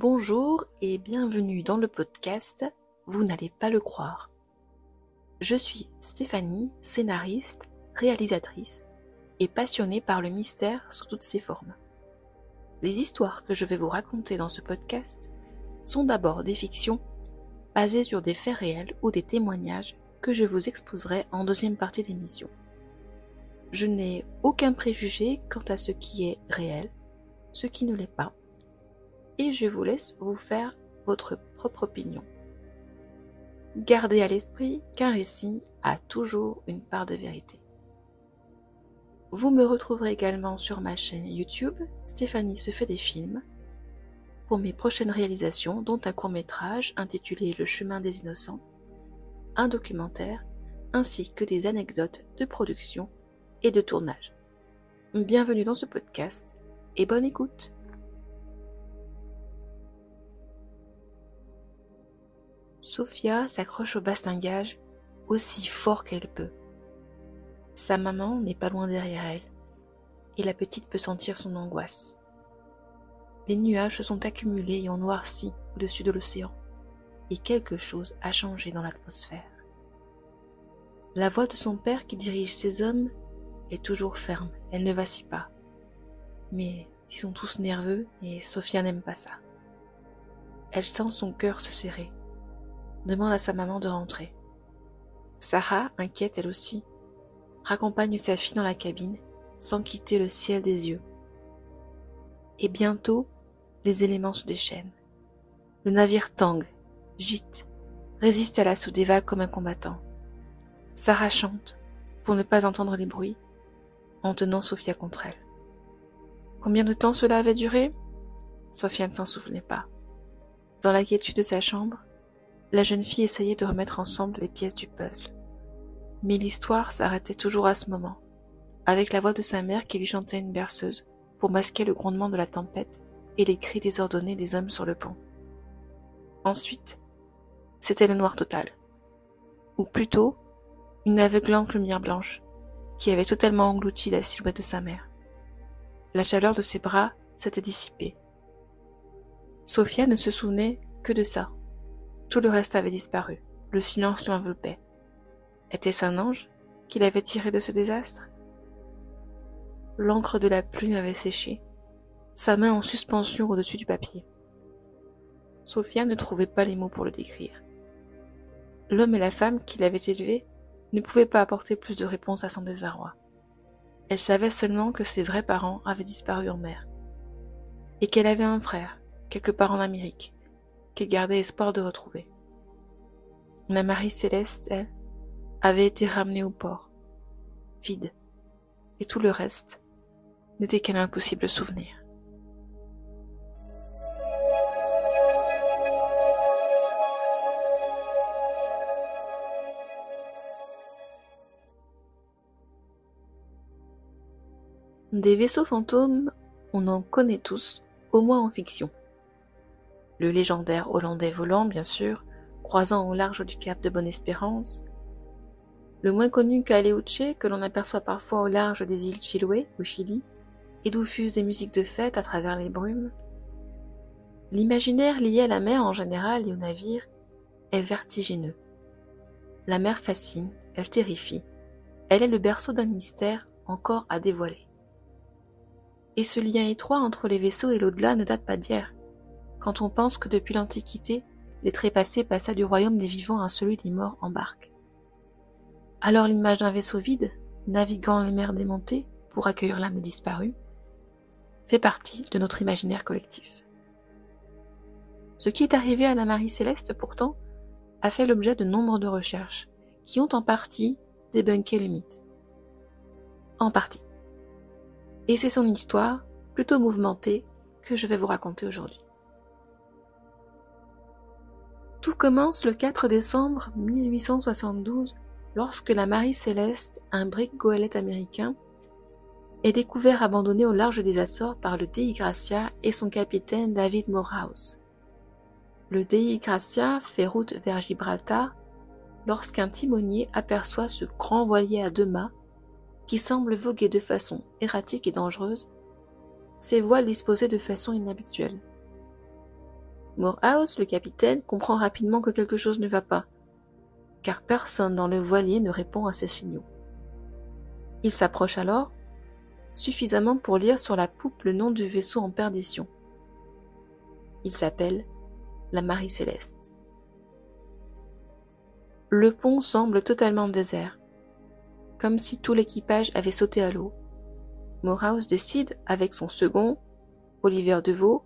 Bonjour et bienvenue dans le podcast « Vous n'allez pas le croire ». Je suis Stéphanie, scénariste, réalisatrice et passionnée par le mystère sous toutes ses formes. Les histoires que je vais vous raconter dans ce podcast sont d'abord des fictions basées sur des faits réels ou des témoignages que je vous exposerai en deuxième partie d'émission. Je n'ai aucun préjugé quant à ce qui est réel, ce qui ne l'est pas, et je vous laisse vous faire votre propre opinion. Gardez à l'esprit qu'un récit a toujours une part de vérité. Vous me retrouverez également sur ma chaîne YouTube, Stéphanie se fait des films, pour mes prochaines réalisations, dont un court-métrage intitulé Le chemin des innocents, un documentaire, ainsi que des anecdotes de production et de tournage. Bienvenue dans ce podcast et bonne écoute. Sophia s'accroche au bastingage aussi fort qu'elle peut. Sa maman n'est pas loin derrière elle, et la petite peut sentir son angoisse. Les nuages se sont accumulés et ont noirci au-dessus de l'océan, et quelque chose a changé dans l'atmosphère. La voix de son père qui dirige ses hommes est toujours ferme, elle ne vacille pas. Mais ils sont tous nerveux et Sophia n'aime pas ça. Elle sent son cœur se serrer. Demande à sa maman de rentrer. Sarah, inquiète elle aussi, raccompagne sa fille dans la cabine sans quitter le ciel des yeux. Et bientôt, les éléments se déchaînent. Le navire tangue, gîte, résiste à l'assaut des vagues comme un combattant. Sarah chante, pour ne pas entendre les bruits, en tenant Sophia contre elle. Combien de temps cela avait duré ? Sophia ne s'en souvenait pas. Dans la quiétude de sa chambre, la jeune fille essayait de remettre ensemble les pièces du puzzle. Mais l'histoire s'arrêtait toujours à ce moment, avec la voix de sa mère qui lui chantait une berceuse pour masquer le grondement de la tempête et les cris désordonnés des hommes sur le pont. Ensuite, c'était le noir total. Ou plutôt, une aveuglante lumière blanche qui avait totalement englouti la silhouette de sa mère. La chaleur de ses bras s'était dissipée. Sophia ne se souvenait que de ça. Tout le reste avait disparu. Le silence l'enveloppait. Était-ce un ange qui l'avait tiré de ce désastre ? L'encre de la plume avait séché, sa main en suspension au-dessus du papier. Sophia ne trouvait pas les mots pour le décrire. L'homme et la femme qui l'avaient élevée ne pouvaient pas apporter plus de réponses à son désarroi. Elle savait seulement que ses vrais parents avaient disparu en mer, et qu'elle avait un frère, quelque part en Amérique, qu'elle gardait espoir de retrouver. La Marie Céleste, elle, avait été ramenée au port, vide, et tout le reste n'était qu'un impossible souvenir. Des vaisseaux fantômes, on en connaît tous, au moins en fiction. Le légendaire Hollandais volant, bien sûr, croisant au large du cap de Bonne-Espérance. Le moins connu Caleuche, que l'on aperçoit parfois au large des îles Chiloé, au Chili, et d'où fusent des musiques de fête à travers les brumes. L'imaginaire lié à la mer en général et aux navires est vertigineux. La mer fascine, elle terrifie. Elle est le berceau d'un mystère encore à dévoiler. Et ce lien étroit entre les vaisseaux et l'au-delà ne date pas d'hier. Quand on pense que depuis l'Antiquité, les trépassés passaient du royaume des vivants à celui des morts en barque. Alors l'image d'un vaisseau vide, naviguant les mers démontées pour accueillir l'âme disparue, fait partie de notre imaginaire collectif. Ce qui est arrivé à la Marie Céleste, pourtant, a fait l'objet de nombre de recherches qui ont en partie débunké le mythe. En partie. Et c'est son histoire, plutôt mouvementée, que je vais vous raconter aujourd'hui. Tout commence le 4 décembre 1872 lorsque la Marie Céleste, un brick goélette américain, est découvert abandonné au large des Açores par le Dei Gracia et son capitaine David Morehouse. Le Dei Gracia fait route vers Gibraltar lorsqu'un timonier aperçoit ce grand voilier à 2 mâts qui semble voguer de façon erratique et dangereuse, ses voiles disposées de façon inhabituelle. Morehouse, le capitaine, comprend rapidement que quelque chose ne va pas, car personne dans le voilier ne répond à ses signaux. Il s'approche alors, suffisamment pour lire sur la poupe le nom du vaisseau en perdition. Il s'appelle la Marie Céleste. Le pont semble totalement désert, comme si tout l'équipage avait sauté à l'eau. Morehouse décide, avec son second, Oliver Deveau,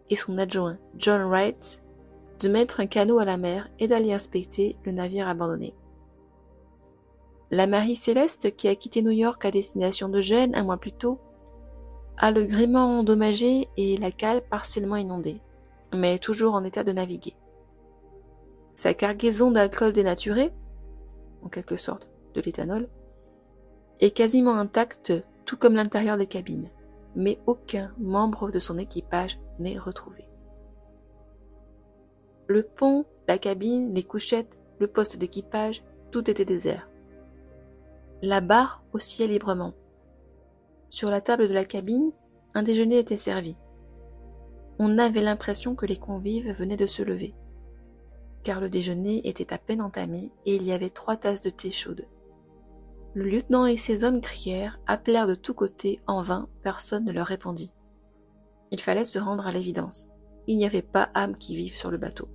et son adjoint, John Wright, de mettre un canot à la mer et d'aller inspecter le navire abandonné. La Marie Céleste, qui a quitté New York à destination de Gênes un mois plus tôt, a le gréement endommagé et la cale partiellement inondée, mais toujours en état de naviguer. Sa cargaison d'alcool dénaturé, en quelque sorte de l'éthanol, est quasiment intacte, tout comme l'intérieur des cabines, mais aucun membre de son équipage n'est retrouvé. Le pont, la cabine, les couchettes, le poste d'équipage, tout était désert. La barre oscillait librement. Sur la table de la cabine, un déjeuner était servi. On avait l'impression que les convives venaient de se lever, car le déjeuner était à peine entamé et il y avait 3 tasses de thé chaude. Le lieutenant et ses hommes crièrent, appelèrent de tous côtés, en vain, personne ne leur répondit. Il fallait se rendre à l'évidence. Il n'y avait pas âme qui vive sur le bateau.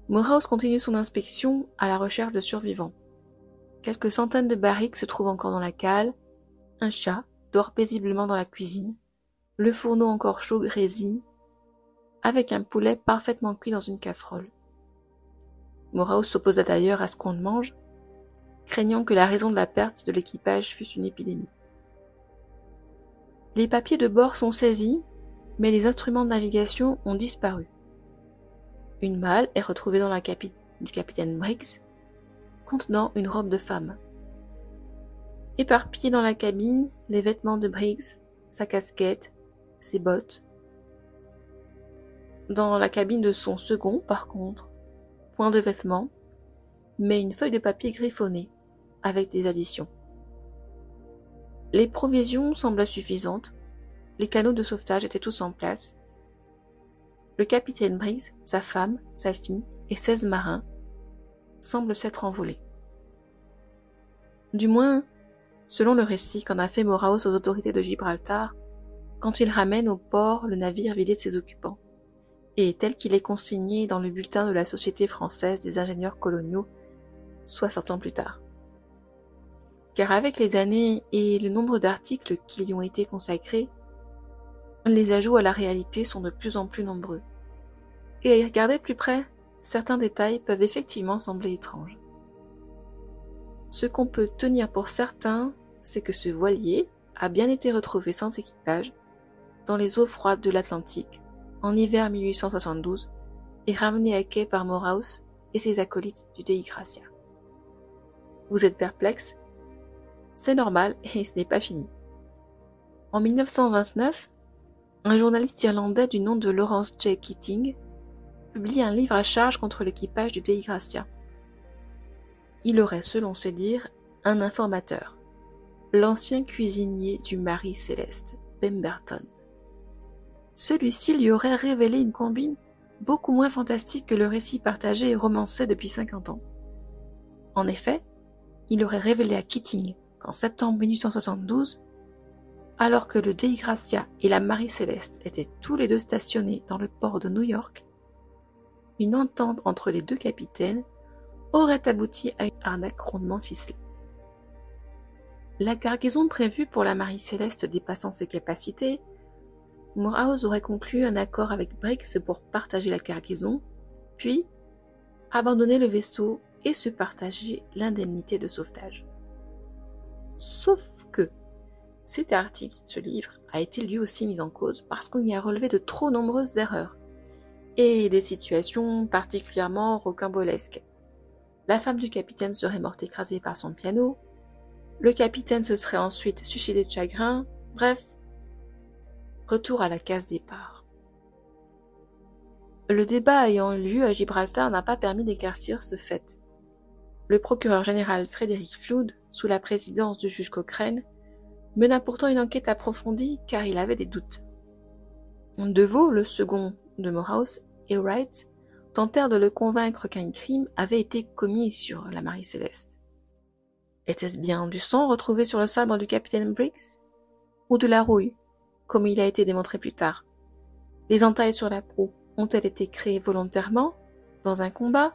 Morehouse continue son inspection à la recherche de survivants. Quelques centaines de barriques se trouvent encore dans la cale, un chat dort paisiblement dans la cuisine, le fourneau encore chaud grésille, avec un poulet parfaitement cuit dans une casserole. Morehouse s'opposa d'ailleurs à ce qu'on le mange, craignant que la raison de la perte de l'équipage fût une épidémie. Les papiers de bord sont saisis, mais les instruments de navigation ont disparu. Une malle est retrouvée dans la cabine du capitaine Briggs, contenant une robe de femme. Éparpillés dans la cabine, les vêtements de Briggs, sa casquette, ses bottes. Dans la cabine de son second, par contre, point de vêtements, mais une feuille de papier griffonnée, avec des additions. Les provisions semblaient suffisantes, les canots de sauvetage étaient tous en place. Le capitaine Briggs, sa femme, sa fille et 16 marins semblent s'être envolés. Du moins, selon le récit qu'en a fait Morehouse aux autorités de Gibraltar, quand il ramène au port le navire vidé de ses occupants, et tel qu'il est consigné dans le bulletin de la Société française des ingénieurs coloniaux 60 ans plus tard. Car avec les années et le nombre d'articles qui y ont été consacrés, les ajouts à la réalité sont de plus en plus nombreux. Et à y regarder plus près, certains détails peuvent effectivement sembler étranges. Ce qu'on peut tenir pour certain, c'est que ce voilier a bien été retrouvé sans équipage dans les eaux froides de l'Atlantique en hiver 1872 et ramené à quai par Morehouse et ses acolytes du Dei Gracia. Vous êtes perplexe? C'est normal et ce n'est pas fini. En 1929, un journaliste irlandais du nom de Lawrence J. Keating publie un livre à charge contre l'équipage du Dei Gracia. Il aurait, selon ses dires, un informateur, l'ancien cuisinier du Marie Céleste, Pemberton. Celui-ci lui aurait révélé une combine beaucoup moins fantastique que le récit partagé et romancé depuis 50 ans. En effet, il aurait révélé à Keating qu'en septembre 1872, alors que le Dei Gracia et la Marie Céleste étaient tous les deux stationnés dans le port de New York, une entente entre les deux capitaines aurait abouti à une arnaque rondement ficelée. La cargaison prévue pour la Marie Céleste dépassant ses capacités, Morehouse aurait conclu un accord avec Briggs pour partager la cargaison, puis abandonner le vaisseau et se partager l'indemnité de sauvetage. Sauf que cet article, ce livre, a été lui aussi mis en cause parce qu'on y a relevé de trop nombreuses erreurs et des situations particulièrement rocambolesques. La femme du capitaine serait morte écrasée par son piano, le capitaine se serait ensuite suicidé de chagrin, bref, retour à la case départ. Le débat ayant lieu à Gibraltar n'a pas permis d'éclaircir ce fait. Le procureur général Frederick Flood, sous la présidence du juge Cochrane, mena pourtant une enquête approfondie car il avait des doutes. DeVoe, le second de Morehouse, et Wright tentèrent de le convaincre qu'un crime avait été commis sur la Marie-Céleste. Était-ce bien du sang retrouvé sur le sabre du capitaine Briggs? Ou de la rouille, comme il a été démontré plus tard? Les entailles sur la proue ont-elles été créées volontairement, dans un combat?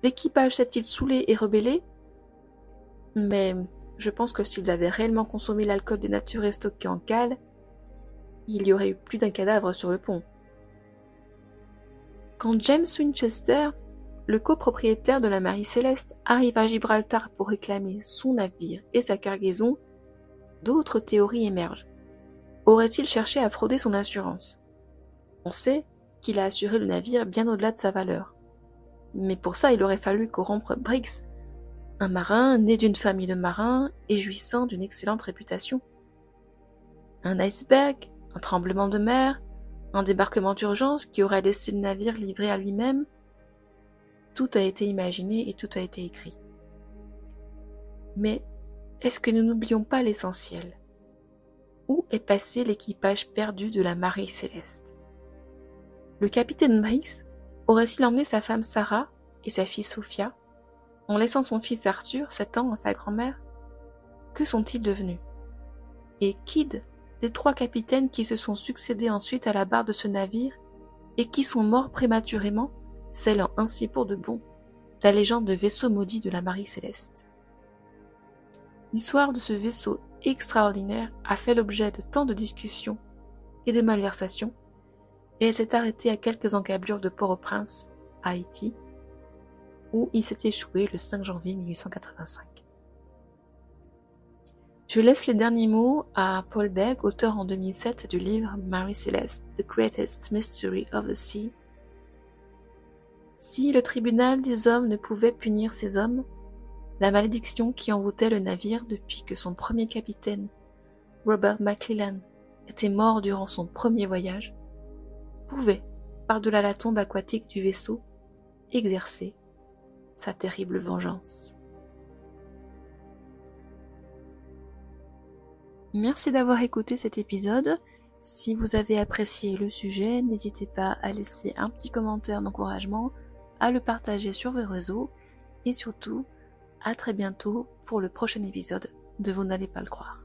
L'équipage s'est-il saoulé et rebellé? Mais je pense que s'ils avaient réellement consommé l'alcool dénaturé stocké en cale, il y aurait eu plus d'un cadavre sur le pont. Quand James Winchester, le copropriétaire de la Marie-Céleste, arrive à Gibraltar pour réclamer son navire et sa cargaison, d'autres théories émergent. Aurait-il cherché à frauder son assurance? On sait qu'il a assuré le navire bien au-delà de sa valeur. Mais pour ça, il aurait fallu corrompre Briggs, un marin né d'une famille de marins et jouissant d'une excellente réputation. Un iceberg, un tremblement de mer, un débarquement d'urgence qui aurait laissé le navire livré à lui-même, tout a été imaginé et tout a été écrit. Mais est-ce que nous n'oublions pas l'essentiel? Où est passé l'équipage perdu de la Marie-Céleste? Le capitaine Briggs aurait-il emmené sa femme Sarah et sa fille Sophia, en laissant son fils Arthur, 7 ans, à sa grand-mère? Que sont-ils devenus? Et Kidd, des 3 capitaines qui se sont succédés ensuite à la barre de ce navire et qui sont morts prématurément, scellant ainsi pour de bon la légende de vaisseau maudit de la Marie-Céleste. L'histoire de ce vaisseau extraordinaire a fait l'objet de tant de discussions et de malversations, et elle s'est arrêtée à quelques encablures de Port-au-Prince, à Haïti, où il s'est échoué le 5 janvier 1885. Je laisse les derniers mots à Paul Begg, auteur en 2007 du livre Marie-Céleste, The Greatest Mystery of the Sea. Si le tribunal des hommes ne pouvait punir ces hommes, la malédiction qui envoûtait le navire depuis que son premier capitaine, Robert McClellan, était mort durant son premier voyage, pouvait, par-delà la tombe aquatique du vaisseau, exercer sa terrible vengeance. Merci d'avoir écouté cet épisode. Si vous avez apprécié le sujet, n'hésitez pas à laisser un petit commentaire d'encouragement, à le partager sur vos réseaux et surtout, à très bientôt pour le prochain épisode de Vous n'allez pas le croire.